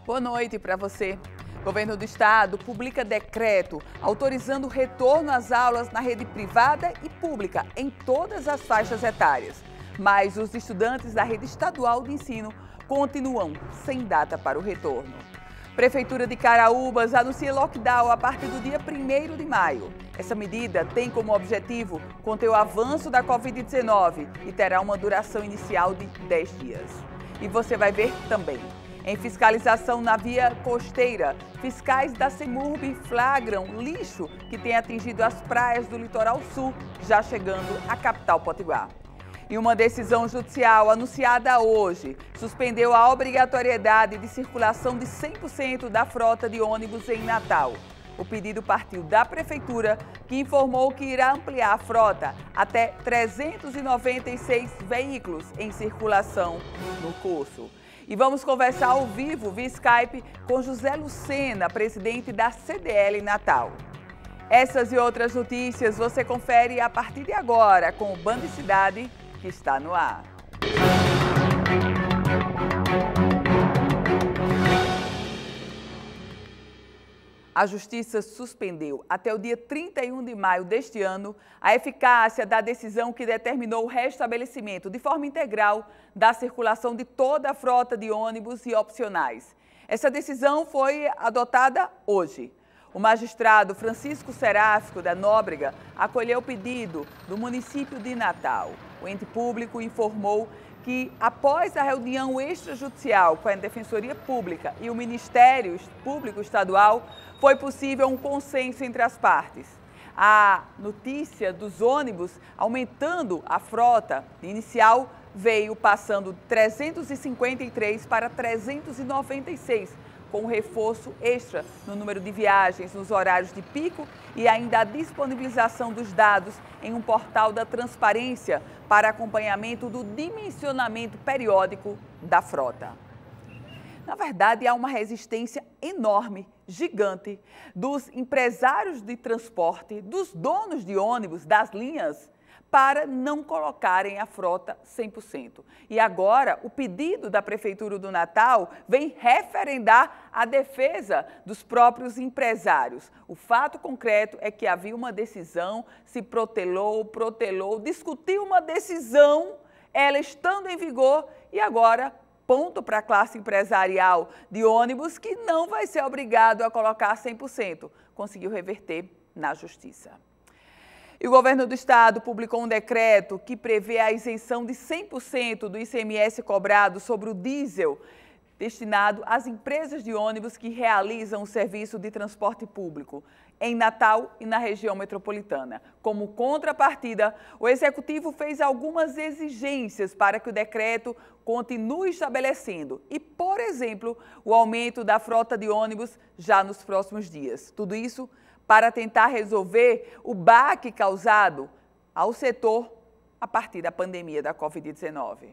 Boa noite para você. O Governo do Estado publica decreto autorizando o retorno às aulas na rede privada e pública em todas as faixas etárias. Mas os estudantes da rede estadual de ensino continuam sem data para o retorno. Prefeitura de Caraúbas anuncia lockdown a partir do dia 1º de maio. Essa medida tem como objetivo conter o avanço da Covid-19 e terá uma duração inicial de 10 dias. E você vai ver também. Em fiscalização na via costeira, fiscais da CEMURB flagram lixo que tem atingido as praias do litoral sul, já chegando à capital potiguar. E uma decisão judicial anunciada hoje suspendeu a obrigatoriedade de circulação de 100% da frota de ônibus em Natal. O pedido partiu da Prefeitura, que informou que irá ampliar a frota até 396 veículos em circulação no curso. E vamos conversar ao vivo, via Skype, com José Lucena, presidente da CDL Natal. Essas e outras notícias você confere a partir de agora com o Band Cidade, que está no ar. A Justiça suspendeu até o dia 31 de maio deste ano a eficácia da decisão que determinou o restabelecimento de forma integral da circulação de toda a frota de ônibus e opcionais. Essa decisão foi adotada hoje. O magistrado Francisco Seráfico da Nóbrega acolheu o pedido do município de Natal. O ente público informou que, após a reunião extrajudicial com a Defensoria Pública e o Ministério Público Estadual, foi possível um consenso entre as partes. A notícia dos ônibus aumentando a frota inicial veio passando de 353 para 396, com um reforço extra no número de viagens nos horários de pico e ainda a disponibilização dos dados em um portal da transparência para acompanhamento do dimensionamento periódico da frota. Na verdade, há uma resistência enorme, gigante, dos empresários de transporte, dos donos de ônibus, das linhas, para não colocarem a frota 100%. E agora, o pedido da Prefeitura do Natal vem referendar a defesa dos próprios empresários. O fato concreto é que havia uma decisão, se protelou, discutiu uma decisão, ela estando em vigor e agora ponto para a classe empresarial de ônibus que não vai ser obrigado a colocar 100%. Conseguiu reverter na Justiça. E o Governo do Estado publicou um decreto que prevê a isenção de 100% do ICMS cobrado sobre o diesel destinado às empresas de ônibus que realizam o serviço de transporte público em Natal e na região metropolitana. Como contrapartida, o Executivo fez algumas exigências para que o decreto continue estabelecendo e, por exemplo, o aumento da frota de ônibus já nos próximos dias. Tudo isso para tentar resolver o baque causado ao setor a partir da pandemia da Covid-19.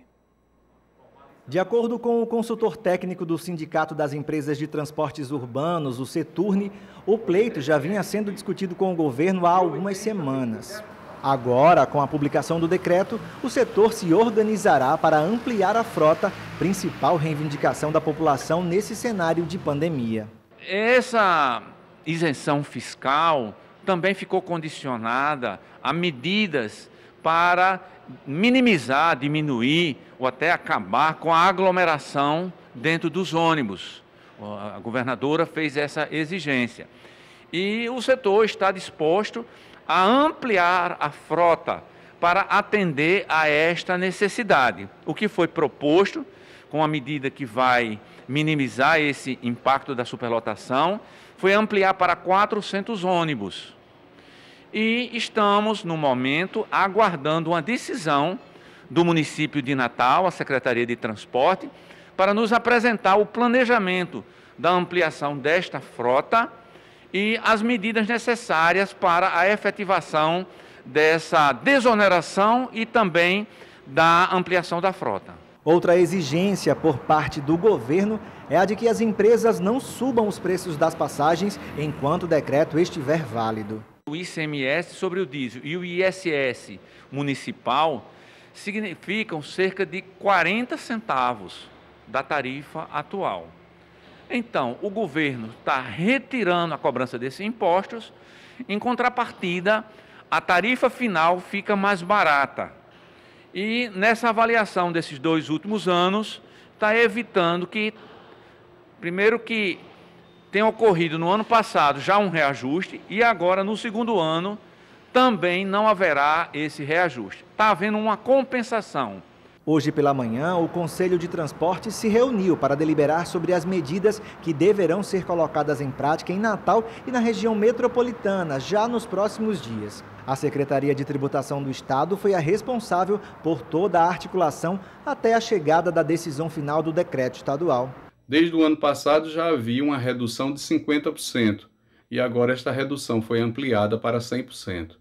De acordo com o consultor técnico do Sindicato das Empresas de Transportes Urbanos, o Seturne, o pleito já vinha sendo discutido com o governo há algumas semanas. Agora, com a publicação do decreto, o setor se organizará para ampliar a frota, principal reivindicação da população nesse cenário de pandemia. Essa isenção fiscal também ficou condicionada a medidas para minimizar, diminuir ou até acabar com a aglomeração dentro dos ônibus. A governadora fez essa exigência. E o setor está disposto a ampliar a frota para atender a esta necessidade. O que foi proposto, com a medida que vai minimizar esse impacto da superlotação, foi ampliar para 400 ônibus. E estamos, no momento, aguardando uma decisão do município de Natal, a Secretaria de Transporte, para nos apresentar o planejamento da ampliação desta frota e as medidas necessárias para a efetivação dessa desoneração e também da ampliação da frota. Outra exigência por parte do governo é a de que as empresas não subam os preços das passagens enquanto o decreto estiver válido. O ICMS sobre o diesel e o ISS municipal significam cerca de 40 centavos da tarifa atual. Então, o governo está retirando a cobrança desses impostos, em contrapartida, a tarifa final fica mais barata. E nessa avaliação desses 2 últimos anos, está evitando que, primeiro que tenha ocorrido no ano passado já um reajuste e agora no segundo ano também não haverá esse reajuste. Está havendo uma compensação. Hoje pela manhã, o Conselho de Transporte se reuniu para deliberar sobre as medidas que deverão ser colocadas em prática em Natal e na região metropolitana, já nos próximos dias. A Secretaria de Tributação do Estado foi a responsável por toda a articulação até a chegada da decisão final do decreto estadual. Desde o ano passado já havia uma redução de 50% e agora esta redução foi ampliada para 100%.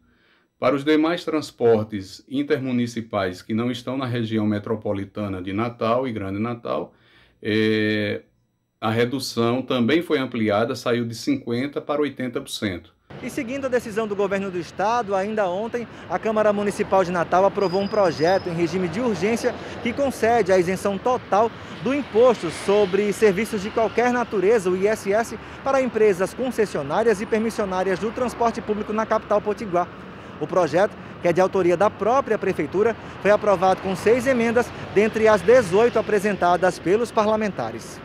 Para os demais transportes intermunicipais que não estão na região metropolitana de Natal e Grande Natal, a redução também foi ampliada, saiu de 50% para 80%. E seguindo a decisão do governo do estado, ainda ontem, a Câmara Municipal de Natal aprovou um projeto em regime de urgência que concede a isenção total do imposto sobre serviços de qualquer natureza, o ISS, para empresas concessionárias e permissionárias do transporte público na capital potiguar. O projeto, que é de autoria da própria Prefeitura, foi aprovado com 6 emendas, dentre as 18 apresentadas pelos parlamentares.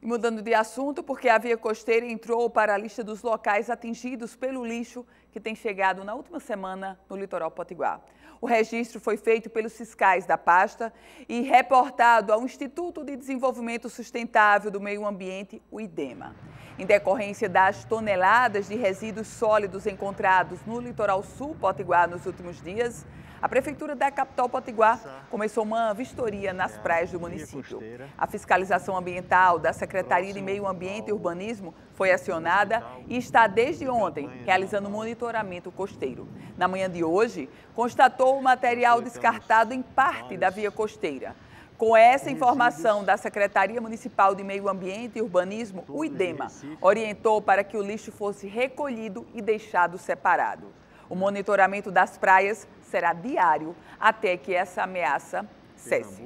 E mudando de assunto, porque a Via Costeira entrou para a lista dos locais atingidos pelo lixo que tem chegado na última semana no litoral potiguar. O registro foi feito pelos fiscais da pasta e reportado ao Instituto de Desenvolvimento Sustentável do Meio Ambiente, o IDEMA. Em decorrência das toneladas de resíduos sólidos encontrados no litoral sul potiguar nos últimos dias, a Prefeitura da capital potiguar começou uma vistoria nas praias do município. A fiscalização ambiental da Secretaria de Meio Ambiente e Urbanismo foi acionada e está desde ontem realizando monitoramento costeiro. Na manhã de hoje, constatou o material descartado em parte da via costeira. Com essa informação da Secretaria Municipal de Meio Ambiente e Urbanismo, o IDEMA orientou para que o lixo fosse recolhido e deixado separado. O monitoramento das praias será diário até que essa ameaça cesse.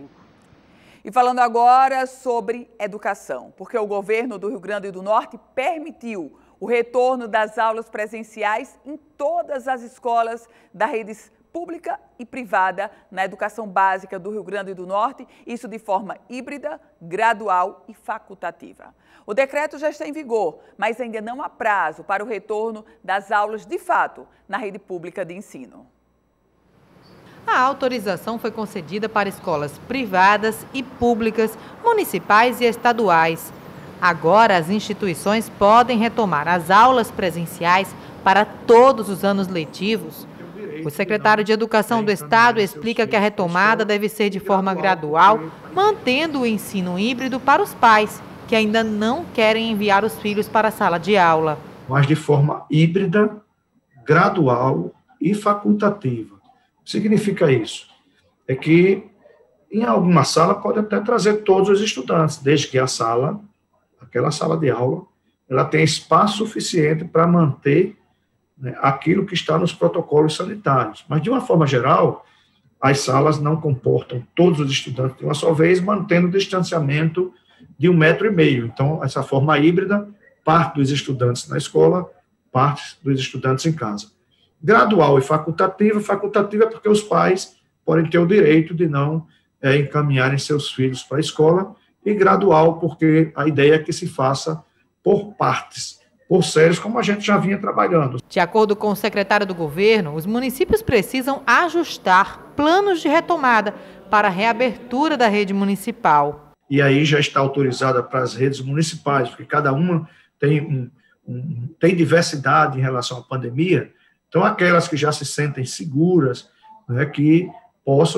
E falando agora sobre educação, porque o governo do Rio Grande do Norte permitiu o retorno das aulas presenciais em todas as escolas da rede pública e privada na educação básica do Rio Grande do Norte, isso de forma híbrida, gradual e facultativa. O decreto já está em vigor, mas ainda não há prazo para o retorno das aulas de fato na rede pública de ensino. A autorização foi concedida para escolas privadas e públicas, municipais e estaduais. Agora, as instituições podem retomar as aulas presenciais para todos os anos letivos. O secretário de Educação do Estado explica que a retomada deve ser de forma gradual, mantendo o ensino híbrido para os pais, que ainda não querem enviar os filhos para a sala de aula. Mas de forma híbrida, gradual e facultativa. O que significa isso? É que em alguma sala pode até trazer todos os estudantes, desde que aquela sala de aula, ela tenha espaço suficiente para manter aquilo que está nos protocolos sanitários. Mas, de uma forma geral, as salas não comportam todos os estudantes de uma só vez, mantendo o distanciamento de 1,5 metro. Então, essa forma híbrida, parte dos estudantes na escola, parte dos estudantes em casa. Gradual e facultativa. Facultativa é porque os pais podem ter o direito de não encaminharem seus filhos para a escola, e gradual porque a ideia é que se faça por partes, por séries, como a gente já vinha trabalhando. De acordo com o secretário do governo, os municípios precisam ajustar planos de retomada para a reabertura da rede municipal. E aí já está autorizada para as redes municipais, porque cada uma tem diversidade em relação à pandemia. Então, aquelas que já se sentem seguras, que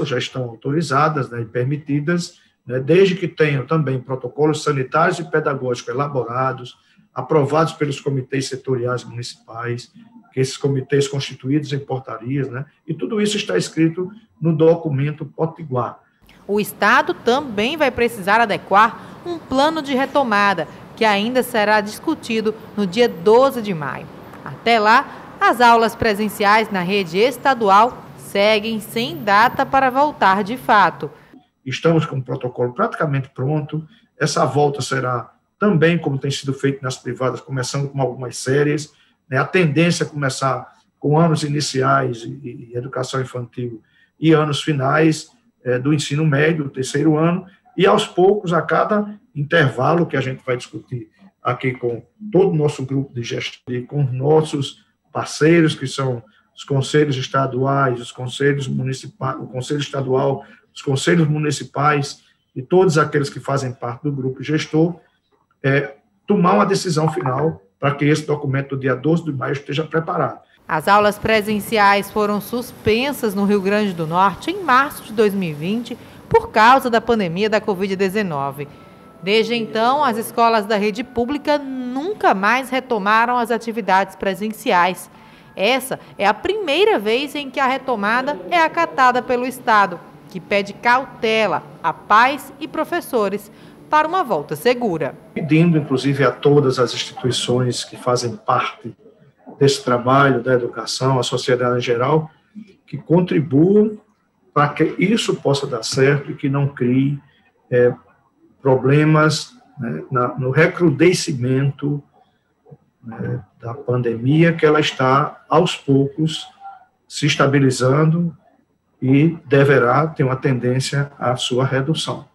já estão autorizadas e permitidas, desde que tenham também protocolos sanitários e pedagógicos elaborados, aprovados pelos comitês setoriais municipais, que esses comitês constituídos em portarias, e tudo isso está escrito no documento potiguar. O Estado também vai precisar adequar um plano de retomada, que ainda será discutido no dia 12 de maio. Até lá, as aulas presenciais na rede estadual seguem sem data para voltar de fato. Estamos com o protocolo praticamente pronto, Essa volta será também, como tem sido feito nas privadas, começando com algumas séries, né? A tendência é começar com anos iniciais e educação infantil e anos finais do ensino médio, o terceiro ano, e aos poucos, a cada intervalo que a gente vai discutir aqui com todo o nosso grupo de gestão e com nossos parceiros, que são os conselhos estaduais, os conselhos municipais, o conselho estadual, os conselhos municipais e todos aqueles que fazem parte do grupo gestor, tomar uma decisão final para que esse documento do dia 12 de maio esteja preparado. As aulas presenciais foram suspensas no Rio Grande do Norte em março de 2020 por causa da pandemia da Covid-19. Desde então, as escolas da rede pública nunca mais retomaram as atividades presenciais. Essa é a primeira vez em que a retomada é acatada pelo Estado, que pede cautela a pais e professores para uma volta segura. Pedindo, inclusive, a todas as instituições que fazem parte desse trabalho da educação, a sociedade em geral, que contribuam para que isso possa dar certo e que não crie problemas, né, no recrudescimento, né, da pandemia, que ela está, aos poucos, se estabilizando e deverá ter uma tendência à sua redução.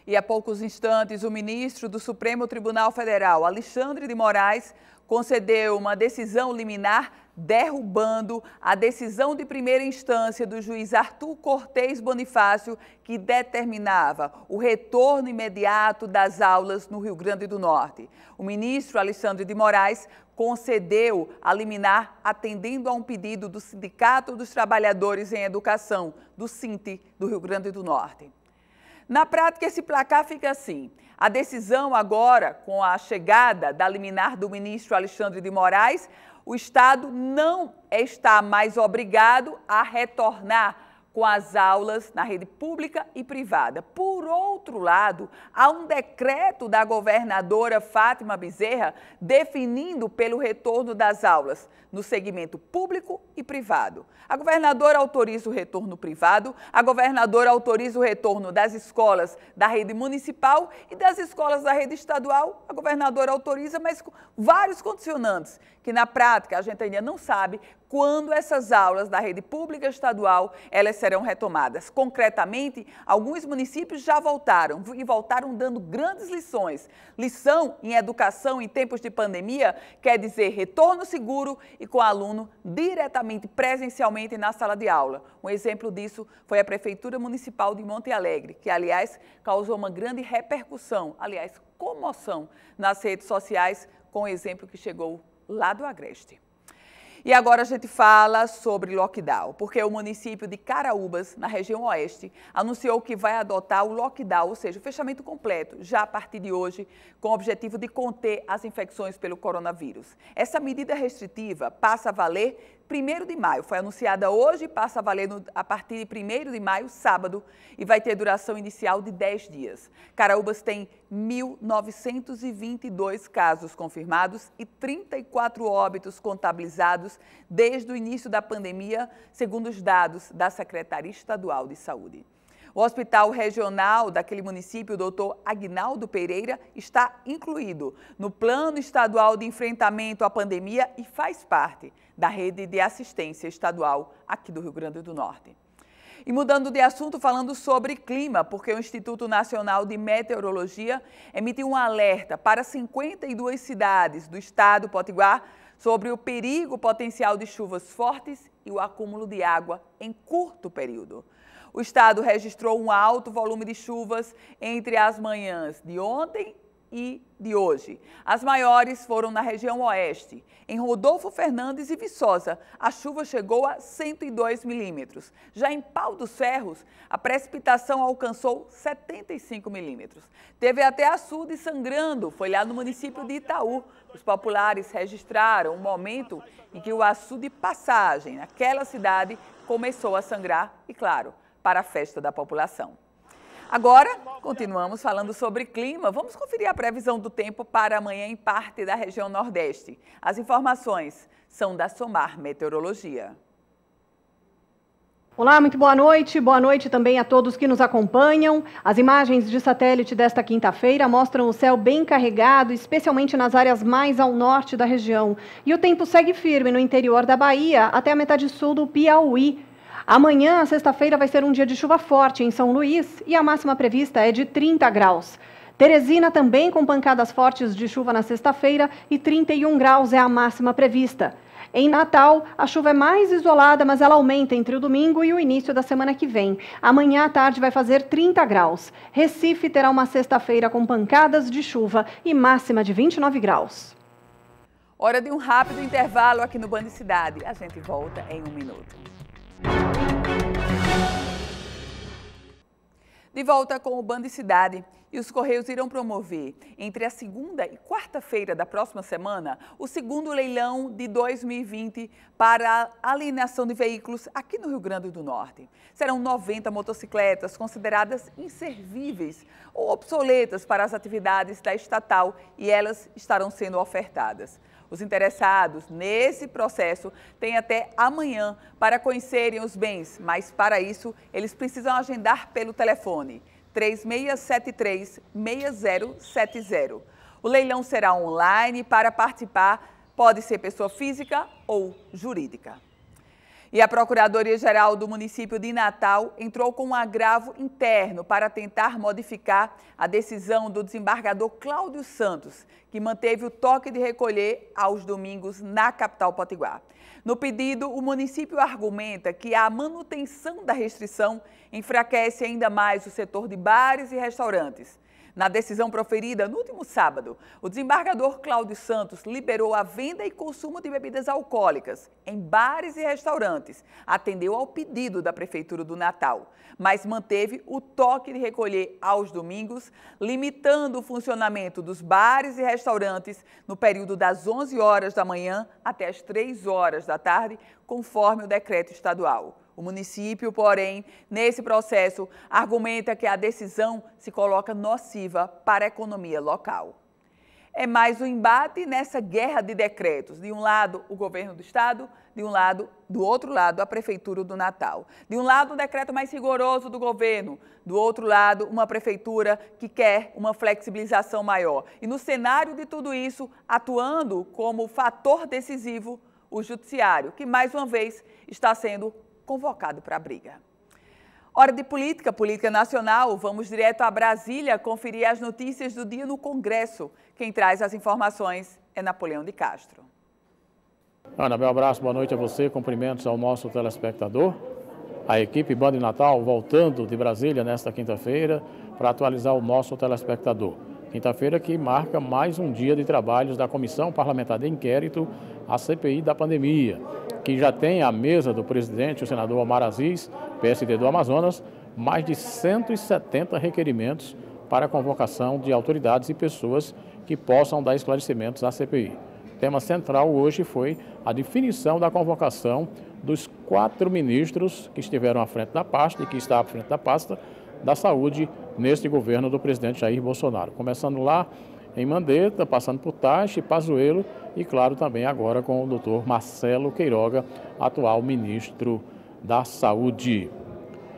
E há poucos instantes, o ministro do Supremo Tribunal Federal, Alexandre de Moraes, concedeu uma decisão liminar derrubando a decisão de primeira instância do juiz Arthur Cortes Bonifácio, que determinava o retorno imediato das aulas no Rio Grande do Norte. O ministro Alexandre de Moraes concedeu a liminar atendendo a um pedido do Sindicato dos Trabalhadores em Educação, do SINT, do Rio Grande do Norte. Na prática, esse placar fica assim. A decisão agora, com a chegada da liminar do ministro Alexandre de Moraes, o Estado não está mais obrigado a retornar com as aulas na rede pública e privada. Por outro lado, há um decreto da governadora Fátima Bezerra definindo pelo retorno das aulas no segmento público e privado. A governadora autoriza o retorno privado, a governadora autoriza o retorno das escolas da rede municipal e das escolas da rede estadual. A governadora autoriza, mas com vários condicionantes, que na prática a gente ainda não sabe quando essas aulas da rede pública estadual elas serão retomadas. Concretamente, alguns municípios já voltaram e voltaram dando grandes lições. Lição em educação em tempos de pandemia quer dizer retorno seguro e com o aluno diretamente, presencialmente na sala de aula. Um exemplo disso foi a Prefeitura Municipal de Monte Alegre, que, aliás, causou uma grande repercussão, aliás, comoção nas redes sociais com o exemplo que chegou lá do Agreste. E agora a gente fala sobre lockdown, porque o município de Caraúbas, na região oeste, anunciou que vai adotar o lockdown, ou seja, o fechamento completo, já a partir de hoje, com o objetivo de conter as infecções pelo coronavírus. Essa medida restritiva passa a valer 1º de maio, foi anunciada hoje e passa a valer a partir de 1º de maio, sábado, e vai ter duração inicial de 10 dias. Caraúbas tem 1.922 casos confirmados e 34 óbitos contabilizados desde o início da pandemia, segundo os dados da Secretaria Estadual de Saúde. O hospital regional daquele município, o doutor Aguinaldo Pereira, está incluído no Plano Estadual de Enfrentamento à Pandemia e faz parte da rede de assistência estadual aqui do Rio Grande do Norte. E mudando de assunto, falando sobre clima, porque o Instituto Nacional de Meteorologia emitiu um alerta para 52 cidades do estado potiguar sobre o perigo potencial de chuvas fortes e o acúmulo de água em curto período. O estado registrou um alto volume de chuvas entre as manhãs de ontem e de hoje. As maiores foram na região oeste. Em Rodolfo Fernandes e Viçosa, a chuva chegou a 102 milímetros. Já em Pau dos Ferros, a precipitação alcançou 75 milímetros. Teve até açude sangrando, foi lá no município de Itaú. Os populares registraram um momento em que o açude passagem naquela cidade começou a sangrar e, claro, para a festa da população. Agora, continuamos falando sobre clima. Vamos conferir a previsão do tempo para amanhã em parte da região Nordeste. As informações são da Somar Meteorologia. Olá, muito boa noite também a todos que nos acompanham. As imagens de satélite desta quinta-feira mostram o céu bem carregado, especialmente nas áreas mais ao norte da região. E o tempo segue firme no interior da Bahia, até a metade sul do Piauí. Amanhã, sexta-feira, vai ser um dia de chuva forte em São Luís e a máxima prevista é de 30 graus. Teresina também com pancadas fortes de chuva na sexta-feira e 31 graus é a máxima prevista. Em Natal, a chuva é mais isolada, mas ela aumenta entre o domingo e o início da semana que vem. Amanhã à tarde vai fazer 30 graus. Recife terá uma sexta-feira com pancadas de chuva e máxima de 29 graus. Hora de um rápido intervalo aqui no Band Cidade. A gente volta em 1 minuto. De volta com o Band Cidade. E os Correios irão promover, entre a segunda e quarta-feira da próxima semana, o segundo leilão de 2020 para a alienação de veículos aqui no Rio Grande do Norte. Serão 90 motocicletas consideradas inservíveis ou obsoletas para as atividades da estatal e elas estarão sendo ofertadas. Os interessados nesse processo têm até amanhã para conhecerem os bens, mas para isso eles precisam agendar pelo telefone 3673-6070. O leilão será online. Para participar, pode ser pessoa física ou jurídica. E a Procuradoria-Geral do município de Natal entrou com um agravo interno para tentar modificar a decisão do desembargador Cláudio Santos, que manteve o toque de recolher aos domingos na capital potiguar. No pedido, o município argumenta que a manutenção da restrição enfraquece ainda mais o setor de bares e restaurantes. Na decisão proferida no último sábado, o desembargador Cláudio Santos liberou a venda e consumo de bebidas alcoólicas em bares e restaurantes, atendeu ao pedido da Prefeitura do Natal, mas manteve o toque de recolher aos domingos, limitando o funcionamento dos bares e restaurantes no período das 11 horas da manhã até as 3 horas da tarde, conforme o decreto estadual. O município, porém, nesse processo, argumenta que a decisão se coloca nociva para a economia local. É mais um embate nessa guerra de decretos. De um lado, o governo do estado, do outro lado, a Prefeitura do Natal. De um lado, um decreto mais rigoroso do governo, do outro lado, uma prefeitura que quer uma flexibilização maior. E no cenário de tudo isso, atuando como fator decisivo, o judiciário, que mais uma vez está sendo convocado para a briga. Hora de política nacional. Vamos direto a Brasília conferir as notícias do dia no Congresso. Quem traz as informações é Napoleão de Castro. Ana, meu abraço, boa noite a você, cumprimentos ao nosso telespectador. A equipe Band Natal voltando de Brasília nesta quinta-feira para atualizar o nosso telespectador. Quinta-feira que marca mais um dia de trabalhos da Comissão Parlamentar de Inquérito, a CPI da pandemia, que já tem à mesa do presidente, o senador Omar Aziz, PSD do Amazonas, mais de 170 requerimentos para a convocação de autoridades e pessoas que possam dar esclarecimentos à CPI. O tema central hoje foi a definição da convocação dos 4 ministros que estiveram à frente da pasta e que está à frente da pasta da saúde neste governo do presidente Jair Bolsonaro. Começando lá em Mandetta, passando por Tachi, Pazuello e, claro, também agora com o doutor Marcelo Queiroga, atual ministro da Saúde.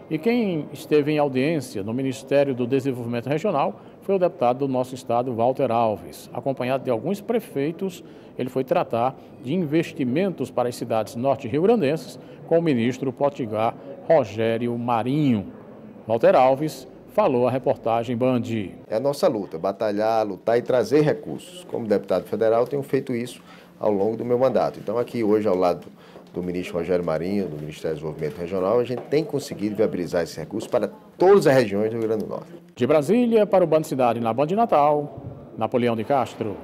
E quem esteve em audiência no Ministério do Desenvolvimento Regional foi o deputado do nosso estado, Walter Alves. Acompanhado de alguns prefeitos, ele foi tratar de investimentos para as cidades norte-riograndenses com o ministro potiguar Rogério Marinho. Walter Alves falou a reportagem Band. É a nossa luta, batalhar, lutar e trazer recursos. Como deputado federal, tenho feito isso ao longo do meu mandato. Então, aqui hoje, ao lado do ministro Rogério Marinho, do Ministério do Desenvolvimento Regional, a gente tem conseguido viabilizar esses recursos para todas as regiões do Rio Grande do Norte. De Brasília, para o Band Cidade na Band Natal, Napoleão de Castro.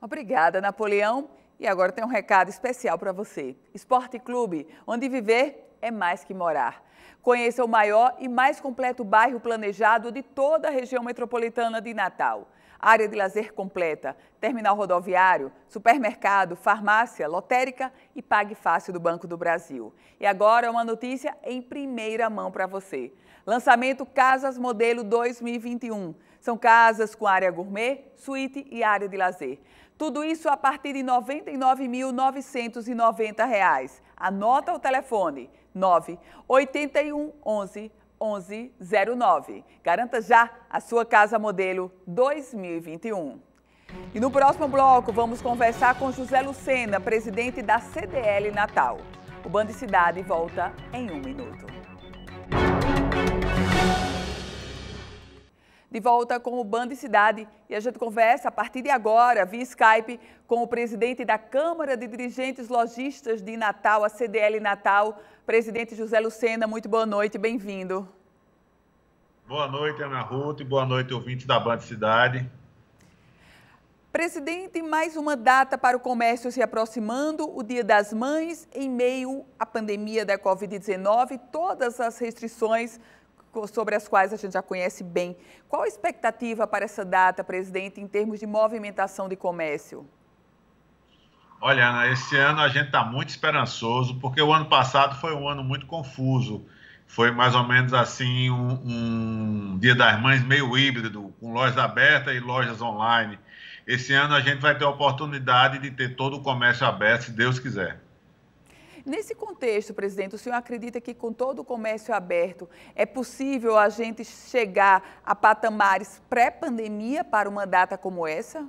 Obrigada, Napoleão. E agora tem um recado especial para você. Esporte Clube, onde viver é mais que morar. Conheça o maior e mais completo bairro planejado de toda a região metropolitana de Natal. Área de lazer completa, terminal rodoviário, supermercado, farmácia, lotérica e Pague Fácil do Banco do Brasil. E agora uma notícia em primeira mão para você. Lançamento Casas Modelo 2021. São casas com área gourmet, suíte e área de lazer. Tudo isso a partir de R$ 99.990. Anota o telefone 981 11 1109. Garanta já a sua Casa Modelo 2021. E no próximo bloco vamos conversar com José Lucena, presidente da CDL Natal. O Band Cidade volta em 1 minuto. De volta com o Band Cidade e a gente conversa a partir de agora, via Skype, com o presidente da Câmara de Dirigentes Lojistas de Natal, a CDL Natal, presidente José Lucena. Muito boa noite, bem-vindo. Boa noite, Ana Ruth, e boa noite, ouvintes da Band Cidade. Presidente, mais uma data para o comércio se aproximando, o Dia das Mães, em meio à pandemia da Covid-19, todas as restrições sobre as quais a gente já conhece bem. Qual a expectativa para essa data, presidente, em termos de movimentação de comércio? Olha, Ana, esse ano a gente está muito esperançoso, porque o ano passado foi um ano muito confuso. Foi mais ou menos assim um Dia das Mães meio híbrido, com lojas abertas e lojas online. Esse ano a gente vai ter a oportunidade de ter todo o comércio aberto, se Deus quiser. Nesse contexto, presidente, o senhor acredita que com todo o comércio aberto é possível a gente chegar a patamares pré-pandemia para uma data como essa?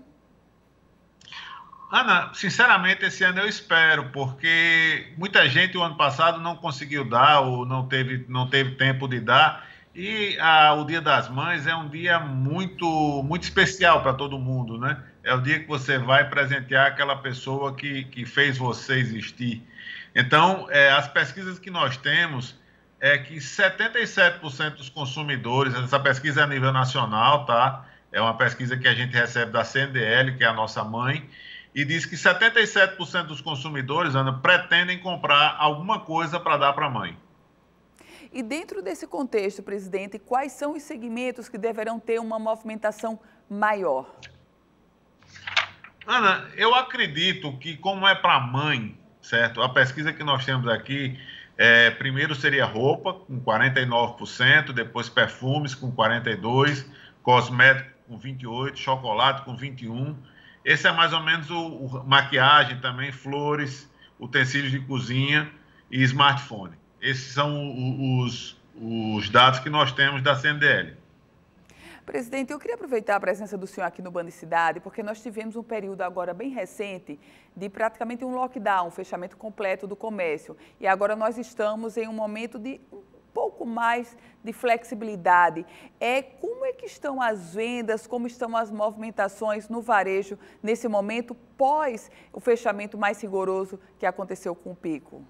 Ana, sinceramente, esse ano eu espero, porque muita gente o ano passado não conseguiu dar ou não teve tempo de dar. E o Dia das Mães é um dia muito especial para todo mundo, né? É o dia que você vai presentear aquela pessoa que fez você existir. Então, as pesquisas que nós temos é que 77% dos consumidores, essa pesquisa é a nível nacional, tá? É uma pesquisa que a gente recebe da CDL, que é a nossa mãe, e diz que 77% dos consumidores, Ana, pretendem comprar alguma coisa para dar para a mãe. E dentro desse contexto, presidente, quais são os segmentos que deverão ter uma movimentação maior? Ana, eu acredito que como é para a mãe, certo? A pesquisa que nós temos aqui, primeiro seria roupa, com 49%, depois perfumes, com 42%, cosmético, com 28%, chocolate, com 21%. Esse é mais ou menos maquiagem também, flores, utensílios de cozinha e smartphone. Esses são os dados que nós temos da CNDL. Presidente, eu queria aproveitar a presença do senhor aqui no Band Cidade, porque nós tivemos um período agora bem recente de praticamente um lockdown, um fechamento completo do comércio. E agora nós estamos em um momento de um pouco mais de flexibilidade. Como é que estão as vendas, como estão as movimentações no varejo nesse momento pós o fechamento mais rigoroso que aconteceu com o pico?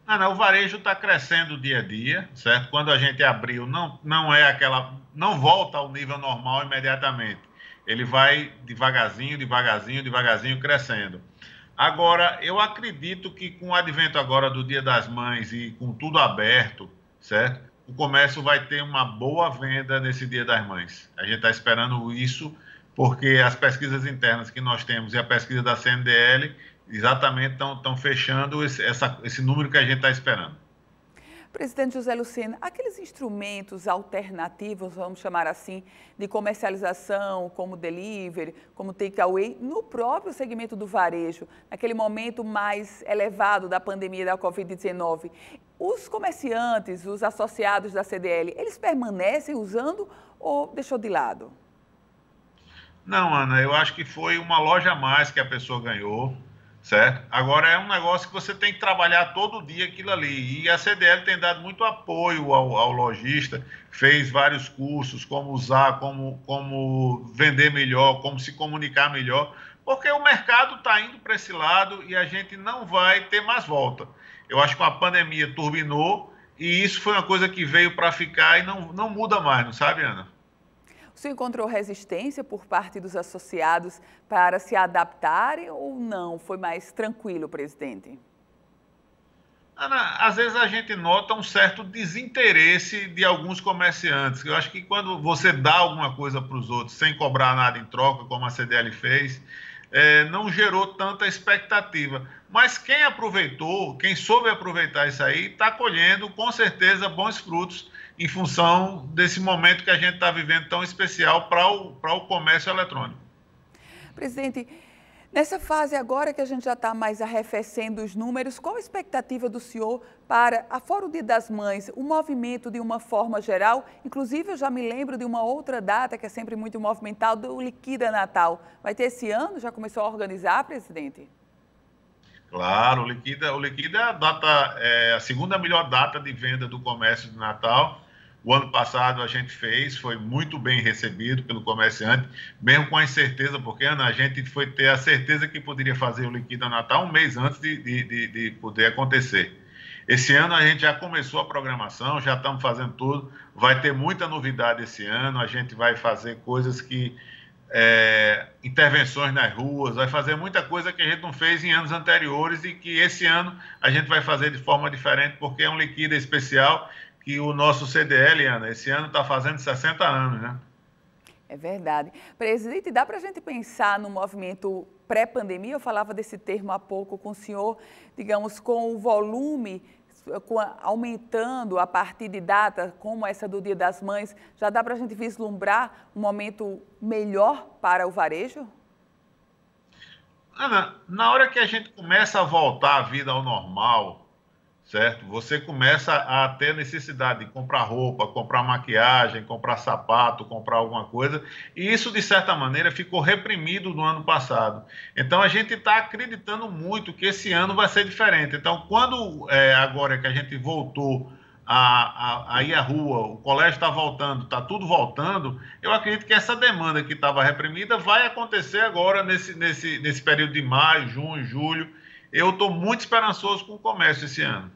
Ana, o varejo está crescendo dia a dia, certo? Quando a gente abriu, não volta ao nível normal imediatamente. Ele vai devagarzinho crescendo. Agora, eu acredito que com o advento agora do Dia das Mães e com tudo aberto, certo? O comércio vai ter uma boa venda nesse Dia das Mães. A gente está esperando isso porque as pesquisas internas que nós temos e a pesquisa da CNDL exatamente estão fechando esse número que a gente está esperando. Presidente José Lucena, aqueles instrumentos alternativos, vamos chamar assim, de comercialização, como delivery, como takeaway, no próprio segmento do varejo, naquele momento mais elevado da pandemia da Covid-19, os comerciantes, os associados da CDL, eles permanecem usando ou deixou de lado? Não, Ana, eu acho que foi uma loja a mais que a pessoa ganhou. Certo? Agora é um negócio que você tem que trabalhar todo dia aquilo ali. E a CDL tem dado muito apoio ao lojista, fez vários cursos, como usar, como vender melhor, como se comunicar melhor, porque o mercado está indo para esse lado e a gente não vai ter mais volta. Eu acho que a pandemia turbinou e isso foi uma coisa que veio para ficar e não muda mais, não sabe, Ana? O senhor encontrou resistência por parte dos associados para se adaptarem ou não? Foi mais tranquilo, presidente? Ana, às vezes a gente nota um certo desinteresse de alguns comerciantes. Eu acho que quando você dá alguma coisa para os outros sem cobrar nada em troca, como a CDL fez, não gerou tanta expectativa. Mas quem aproveitou, quem soube aproveitar isso aí, está colhendo com certeza bons frutos em função desse momento que a gente está vivendo tão especial para o comércio eletrônico. Presidente, nessa fase agora que a gente já está mais arrefecendo os números, qual a expectativa do senhor para, afora o Dia das Mães, o movimento de uma forma geral? Inclusive, eu já me lembro de uma outra data que é sempre muito movimentada, do Liquida Natal. Vai ter esse ano? Já começou a organizar, presidente? Claro, o Liquida é a segunda melhor data de venda do comércio de Natal. O ano passado a gente fez, foi muito bem recebido pelo comerciante, mesmo com a incerteza, porque, Ana, a gente foi ter a certeza que poderia fazer o Liquida Natal um mês antes de poder acontecer. Esse ano a gente já começou a programação, já estamos fazendo tudo, vai ter muita novidade esse ano, a gente vai fazer coisas que... intervenções nas ruas, vai fazer muita coisa que a gente não fez em anos anteriores e que esse ano a gente vai fazer de forma diferente, porque é um Liquida especial que o nosso CDL, Ana, esse ano está fazendo 60 anos, né? É verdade. Presidente, dá para a gente pensar no movimento pré-pandemia? Eu falava desse termo há pouco com o senhor, digamos, com o volume aumentando a partir de data como essa do Dia das Mães, já dá para a gente vislumbrar um momento melhor para o varejo? Ana, na hora que a gente começa a voltar a vida ao normal, certo? Você começa a ter necessidade de comprar roupa, comprar maquiagem, comprar sapato, comprar alguma coisa, e isso, de certa maneira, ficou reprimido no ano passado. Então, a gente está acreditando muito que esse ano vai ser diferente. Então, quando agora que a gente voltou a ir à rua, o colégio está voltando, está tudo voltando, eu acredito que essa demanda que estava reprimida vai acontecer agora nesse período de maio, junho, julho. Eu estou muito esperançoso com o comércio esse ano.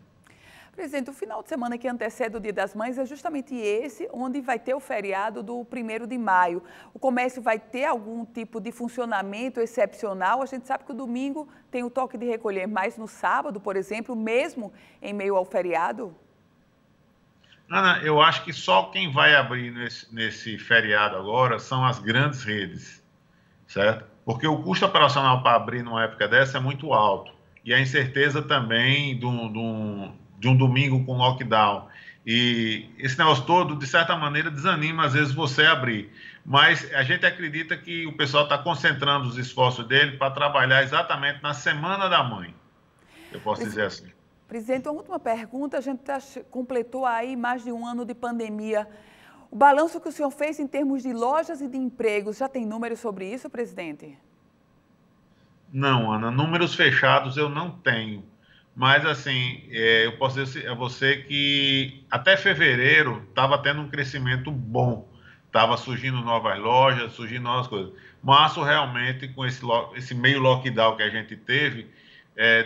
Presidente, o final de semana que antecede o Dia das Mães é justamente esse, onde vai ter o feriado do 1º de maio. O comércio vai ter algum tipo de funcionamento excepcional? A gente sabe que o domingo tem o toque de recolher, mas no sábado, por exemplo, mesmo em meio ao feriado? Ana, eu acho que só quem vai abrir nesse feriado agora são as grandes redes, certo? Porque o custo operacional para abrir numa época dessa é muito alto. E a incerteza também de um domingo com lockdown. E esse negócio todo, de certa maneira, desanima às vezes você abrir. Mas a gente acredita que o pessoal está concentrando os esforços dele para trabalhar exatamente na Semana da Mãe. Eu posso dizer assim. Presidente, uma última pergunta. A gente completou aí mais de um ano de pandemia. O balanço que o senhor fez em termos de lojas e de empregos, já tem números sobre isso, presidente? Não, Ana, números fechados eu não tenho. Mas, assim, eu posso dizer a você que até fevereiro estava tendo um crescimento bom. Estava surgindo novas lojas, surgindo novas coisas. Março, realmente, com esse meio lockdown que a gente teve,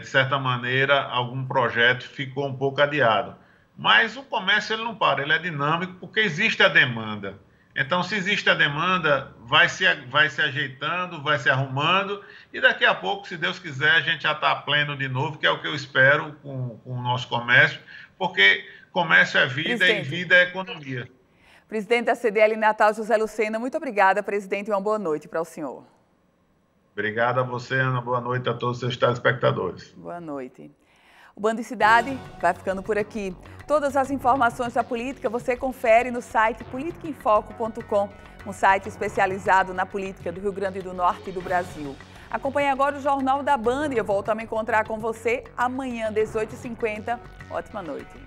de certa maneira, algum projeto ficou um pouco adiado. Mas o comércio ele não para, ele é dinâmico porque existe a demanda. Então, se existe a demanda, vai se ajeitando, vai se arrumando e daqui a pouco, se Deus quiser, a gente já está pleno de novo, que é o que eu espero com o nosso comércio, porque comércio é vida, presidente, e vida é economia. Presidente da CDL Natal, José Lucena, muito obrigada, presidente, e uma boa noite para o senhor. Obrigado a você, Ana. Boa noite a todos os seus telespectadores. Boa noite. O Band Cidade vai ficando por aqui. Todas as informações da política você confere no site politicaemfoco.com, um site especializado na política do Rio Grande do Norte e do Brasil. Acompanhe agora o Jornal da Band e eu volto a me encontrar com você amanhã, 18h50. Ótima noite.